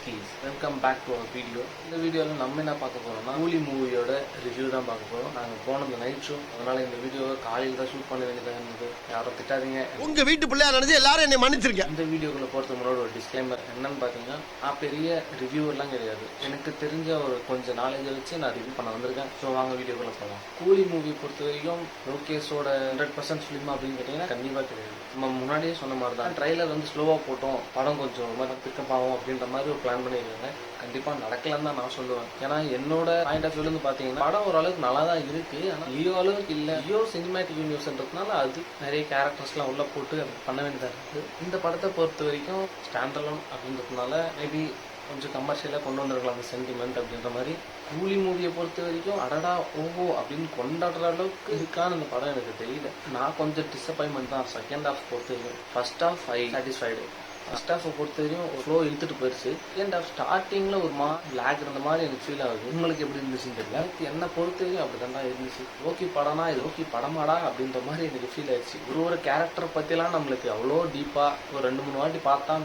Guys, welcome back to our video. இந்த வீடியோல நம்ம என்ன பார்க்க போறோம்னா கூலி மூவியோட ரிவ்யூ தான் பார்க்க போறோம். நாங்க போனது நைட் ஷோ, அதனால இந்த வீடியோவை காலையில தான் ஷூட் பண்ண வேண்டியதா இருந்தது. யாரும் திட்டாதீங்க, உங்க வீட்டு பிள்ளையா நினைச்சு எல்லாரும் என்னை மன்னிச்சிருங்க. இந்த வீடியோக்குள்ள போறதுக்கு முன்னாடி ஒரு டிஸ்க்ளைமர் என்னன்னு பாத்தீங்கன்னா, நான் பெரிய ரிவ்யூவர்லாம் கிடையாது. எனக்கு தெரிஞ்ச ஒரு கொஞ்சம் நாலேஜ் வச்சு நான் ரிவ்யூ பண்ண வந்திருக்கேன். ஸோ வாங்க வீடியோக்குள்ள போகலாம். கூலி மூவி பொறுத்த வரைக்கும் லோகேஷோட 100% ஃபிலிம் அப்படின்னு கேட்டீங்கன்னா கண்டிப்பா கிடையாது. நம்ம முன்னாடியே சொன்ன மாதிரி தான், ட்ரைலர் வந்து ஸ்லோவா போட்டோம், படம் கொஞ்சம் பிக்கப் ஆகும் அப்படின்ற மாதிரி ஒரு பிளான் பண்ணியிருக்காங்க. கண்டிப்பா நடக்கலன்னு தான் நான் சொல்லுவேன். ஏன்னா என்னோட பாயிண்ட் ஆஃப் வியூல இருந்து பாத்தீங்கன்னா படம் ஓரளவுக்கு நல்லா தான் இருக்கு. ஆனா லியோ அளவுக்கு இல்ல. லியோ சினிமேட்டிக் யூனிவர்ஸ்ன்றதுனால அது நிறைய கேரக்டர்ஸ் எல்லாம் உள்ள போட்டு பண்ண வேண்டியதா இருக்கு. இந்த படத்தை பொறுத்த வரைக்கும் ஸ்டாண்ட் அலோன் அப்படின்றதுனால மேபி கொஞ்சம் கமர்ஷியலாக கொண்டு வந்திருக்கலாம் அந்த சென்டிமெண்ட் அப்படின்ற மாதிரி. கூலி மூவியை பொறுத்த வரைக்கும் அடடா ஓஹோ அப்படின்னு கொண்டாடுற அளவுக்கு இருக்கான்னு அந்த படம் எனக்கு தெரியல. நான் கொஞ்சம் டிசப்பாயின்மெண்ட் தான் செகண்ட் ஹாஃப் பொறுத்த வரைக்கும். First half I satisfied. ஃபர்ஸ்ட் ஹாஃபை பொறுத்த வரைக்கும் ஒரு ஃப்ளோ இழுத்துட்டு போயிடுச்சு. செகண்ட் ஹாஃப் ஸ்டார்டிங்கில் ஒரு லேக் இருந்த மாதிரி எனக்கு ஃபீல் ஆகுது. உங்களுக்கு எப்படி இருந்துச்சுன்னு தெரியல. எனக்கு என்ன பொறுத்த வரைக்கும் அப்படி தான் இருந்துச்சு. ஓகே படம்னா இது ஓகே படமாடா அப்படின்ற மாதிரி எனக்கு ஃபீல் ஆயிடுச்சு. ஒரு கேரக்டரை பற்றிலாம் நம்மளுக்கு அவ்வளோ டீப்பாக ஒரு 2-3 வாட்டி பார்த்தா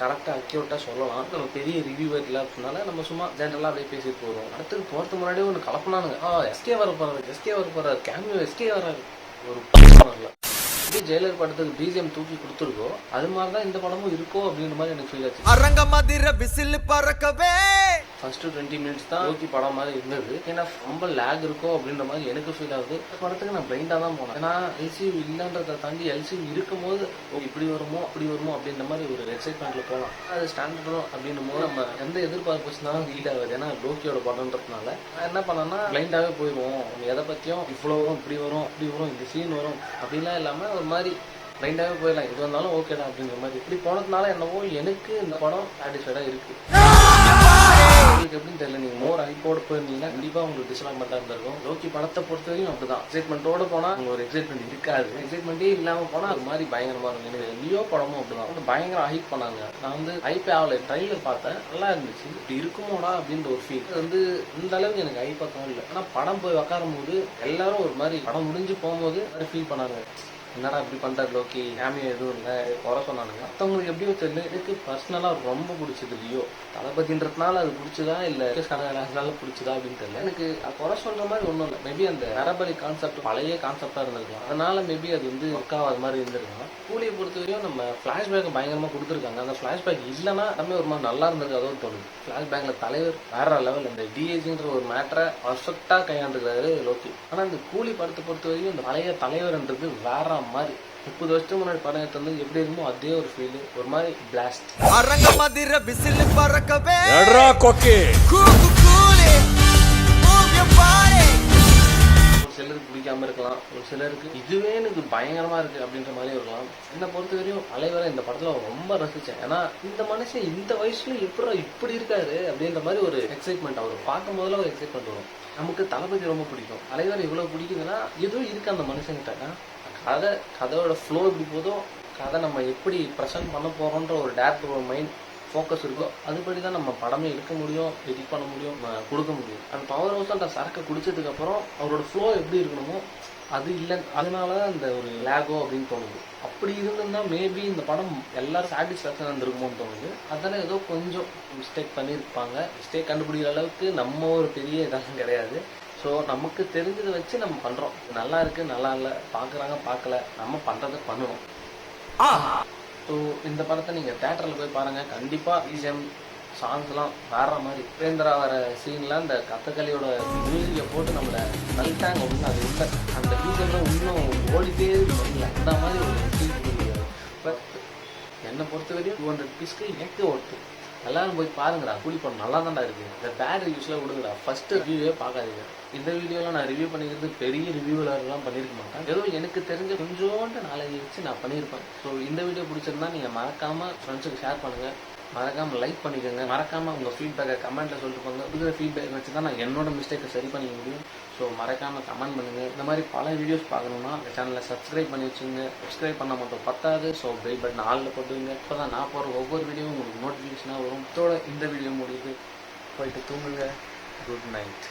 கரெக்டாக அக்யூரேட்டாக சொல்லலாம். நம்ம பெரிய ரிவ்யூவர் இல்லை அப்படின்னால நம்ம சும்மா ஜென்ரலாக அப்படியே பேசிட்டு போகிறோம். அடுத்து போகிறதுக்கு முன்னாடியே ஒன்று கலப்பினானுங்க. எஸ்கே வர போகிறாரு கேமியோ எஸ்கே வராரு. ஒரு வரல. இப்படி ஜெயிலர் படத்துக்கு பிஜிஎம் தூக்கி கொடுத்துருக்கோ அது மாதிரி தான் இந்த படமும் இருக்கோ அப்படின்ற மாதிரி எனக்கு ஃபீல் ஆச்சு. அரங்க மதிர விசில் பறக்கவே ஃபர்ஸ்ட் 20 மினிட்ஸ் தான் ஓகே படம் மாதிரி இருந்தது. ஏன்னா ரொம்ப லேக் இருக்கோ அப்படின்ற மாதிரி எனக்கு ஃபீல் ஆகுது. படத்துக்கு நான் பிளைண்டா தான் போனேன். ஏன்னா எல்சியூ இல்லைன்றதை தாண்டி எல்சியூ இருக்கும் போது இப்படி வருமோ அப்படி வருமோ அப்படின்ற மாதிரி ஒரு எக்ஸைட்மெண்ட்ல போகலாம். அது ஸ்டாண்டர்டும் அப்படின்னும் போது நம்ம எந்த எதிர்பார்ப்பு வச்சுருந்தாலும் லீட் ஆகுது. ஏன்னா லோக்கியோட படம்ன்றதுனால நான் என்ன பண்ணேன்னா பிளைண்டாவே போயிடுவோம். எதை பத்தியும் இவ்வளோ வரும் இப்படி வரும் அப்படி வரும் இந்த சீன் வரும் அப்படிலாம் இல்லாம ஒரு மாதிரி பிளைண்டாவே போயிடலாம். இது வந்தாலும் ஓகேடா அப்படிங்கிற மாதிரி இப்படி போனதுனால என்னவோ எனக்கு இந்த படம் சாட்டிஸ்ஃபைடா இருக்கு. உங்களுக்கு எப்படின்னு தெரியல. நீங்க மோர் ஹைப்போட போயிருந்தீங்கன்னா கண்டிப்பா உங்களுக்கு டிசப்பாயின்மெண்டா இருந்திருக்கும். லோக்கி படத்தை பொறுத்த வரைக்கும் அப்படிதான். எக்ஸைட்மெண்டோட போனா ஒரு எக்ஸைட்மெண்ட் இருக்காது. எக்ஸைட்மெண்டே இல்லாம போனா அது மாதிரி பயங்கரமா இருக்கும். எனக்கு லியோ படமும் அப்படிதான். பயங்கர ஹைப் பண்ணாங்க. நான் வந்து ஹைப்பே ஆகல. ட்ரைலர் பார்த்தேன், நல்லா இருந்துச்சு. இப்படி இருக்குமோடா அப்படின்ற ஒரு ஃபீல் வந்து இந்த அளவுக்கு எனக்கு ஹைப்பா தோணல. ஆனா படம் போய் உட்காரும் போது எல்லாரும் ஒரு மாதிரி படம் முடிஞ்சு போகும்போது ஃபீல் பண்ணாங்க. என்னடா இப்படி பண்றாரு லோக்கி, கேமியோ எதுவும் இல்லை குறை சொன்னானுங்க. மற்றவங்களுக்கு எப்படியோ தெரியல. எனக்கு பர்சனலா ரொம்ப பிடிச்சது லியோ. தளபதின்றதுனால அது பிடிச்சதா இல்ல கனகராஜனால பிடிச்சதா அப்படின்னு தெரியல. எனக்கு குறை சொல்ற மாதிரி ஒன்றும் இல்லை. மேபி அந்த நரபலி கான்செப்ட் பழைய கான்செப்டா இருந்திருக்கலாம். அதனால மேபி அது வந்து ஒர்க்காக மாதிரி இருந்திருக்கலாம். கூலியை பொறுத்தவரையும் நம்ம பிளாஷ்பேக் பயங்கரமா கொடுத்துருக்காங்க. அந்த பிளாஷ்பேக் இல்லைன்னா நம்ம ஒரு மாதிரி நல்லா இருந்திருக்கு. அதோடு தோணுது. பிளாஷ்பேக்ல தலைவர் வேற லெவல். அந்த டிஏஜின்ற ஒரு மேட்டரை பர்ஃபெக்டா கையாண்டுருக்காரு லோக்கி. ஆனா இந்த கூலி படத்தை பொறுத்த வரைக்கும் இந்த பழைய தலைவர்ன்றது வேற மாதிரி 30 வருஷத்துக்கு முன்னாடி படம் எடுத்து வந்து எப்படி இருக்குமோ அதே ஒரு ஃபீல். ஒரு மாதிரி பிளாஸ்ட். அரங்க மதிர விசில் பறக்கவே எட்ரா கொக்கே கூலி மூவ் யுவர் பாடி. ஒரு சிலருக்கு பிடிக்காம இருக்கலாம், ஒரு சிலருக்கு இதுவே எனக்கு பயங்கரமா இருக்கு அப்படின்ற மாதிரி இருக்கலாம். என்னை பொறுத்த வரையும் தலைவரை இந்த படத்துல ரொம்ப ரசிச்சேன். ஏன்னா இந்த மனுஷன் இந்த வயசுல இப்படி இருக்காரு அப்படின்ற மாதிரி ஒரு எக்ஸைட்மெண்ட். அவர் பார்க்கும் போதுல ஒரு எக்ஸைட்மெண்ட் வரும். நமக்கு தளபதி ரொம்ப பிடிக்கும். தலைவர் இவ்வளவு பிடிக்குதுன்னா எதுவும் இருக்கு அந்த மனுஷங்கிட்ட. கதையோட ஃப்ளோ எப்படி போதோ, கதை நம்ம எப்படி ப்ரெசென்ட் பண்ண போறோன்ற ஒரு டேரக்டரோட மைண்ட் ஃபோக்கஸ் இருக்கோ அதுபடி தான் நம்ம படமே எடுக்க முடியும், எடிட் பண்ண முடியும், கொடுக்க முடியும். அந்த பவர் ஹவுஸ் அந்த சரக்கை குடிச்சதுக்கு அப்புறம் அவரோட ஃப்ளோ எப்படி இருக்கணுமோ அது இல்லை. அதனால அந்த ஒரு லேகோ அப்படின்னு தோணுது. அப்படி இருந்திருந்தா மேபி இந்த படம் எல்லாரும் சாட்டிஸ்ஃபேக்ஷன் இருந்திருக்குமோன்னு தோணுது. அதெல்லாம் ஏதோ கொஞ்சம் மிஸ்டேக் பண்ணியிருப்பாங்க. மிஸ்டேக் கண்டுபிடிக்கிற அளவுக்கு நம்ம ஒரு பெரிய இதெல்லாம் கிடையாது. ஸோ நமக்கு தெரிஞ்சதை வச்சு நம்ம பண்றோம். நல்லா இருக்கு நல்லா இல்லை பார்க்குறாங்க பார்க்கல, நம்ம பண்றதை பண்ணணும். ஸோ இந்த படத்தை நீங்க தியேட்டர்ல போய் பாருங்க. கண்டிப்பா பிஜிஎம் சாங்ஸ்லாம் வேற மாதிரி. உபேந்திரா வர சீன்ல அந்த கதகளியோட மியூசிக்கை போட்டு நம்மளை தள்ளிட்டாங்க. ஒன்று அது இல்லை, அந்த பிஜிஎம் இன்னும் ஓடிட்டே இல்லை. அந்த மாதிரி ஒரு ஃபீல் கொடுக்குறாரு. பட் என்னை பொறுத்த வரையும் 200 பீஸ்க்கு எனக்கு ஒர்த்து. எல்லாரும் போய் பாருங்கடா, கூலி படம் நல்லா தான்டா இருக்கு. இந்த பேட் ரிவ்யூஸ்லாம் விடுங்கடா. ஃபர்ஸ்ட் ரிவ்யூவே பார்க்காதீங்க. இந்த வீடியோலாம் நான் ரிவ்யூ பண்ணிக்கிறது பெரிய ரிவ்யூவர்லாம் பண்ணியிருக்க மாட்டேன். ஏதோ எனக்கு தெரிஞ்ச கொஞ்சோண்டு நாலேஜ் வச்சு நான் பண்ணியிருப்பேன். ஸோ இந்த வீடியோ பிடிச்சிருந்தா நீங்கள் மறக்காம ஃப்ரெண்ட்ஸுக்கு ஷேர் பண்ணுங்க, மறக்காம லைக் பண்ணிக்கோங்க, மறக்காம உங்கள் ஃபீட்பேக்கை கமெண்ட்ல சொல்லிட்டு போங்க. இருக்கிற ஃபீட்பேக் வச்சு தான் நான் என்னோட மிஸ்டேக்கை சரி பண்ணிக்க முடியும். ஸோ மறக்காம கமெண்ட் பண்ணுங்க. இந்த மாதிரி பல வீடியோஸ் பார்க்கணும்னா இந்த சேனலை சப்ஸ்கிரைப் பண்ணி வச்சுங்க. சப்ஸ்கிரைப் பண்ண மட்டும் பத்தாது. ஸோ பெல் பட்டன் ஆல்ல போட்டுங்க. இப்போ தான் நான் போகிற ஒவ்வொரு வீடியோவும் உங்களுக்கு நோட்டிஃபிகேஷனாக வரும். இதோட இந்த வீடியோ முடியுது. போயிட்டு தூங்குங்க. Good night.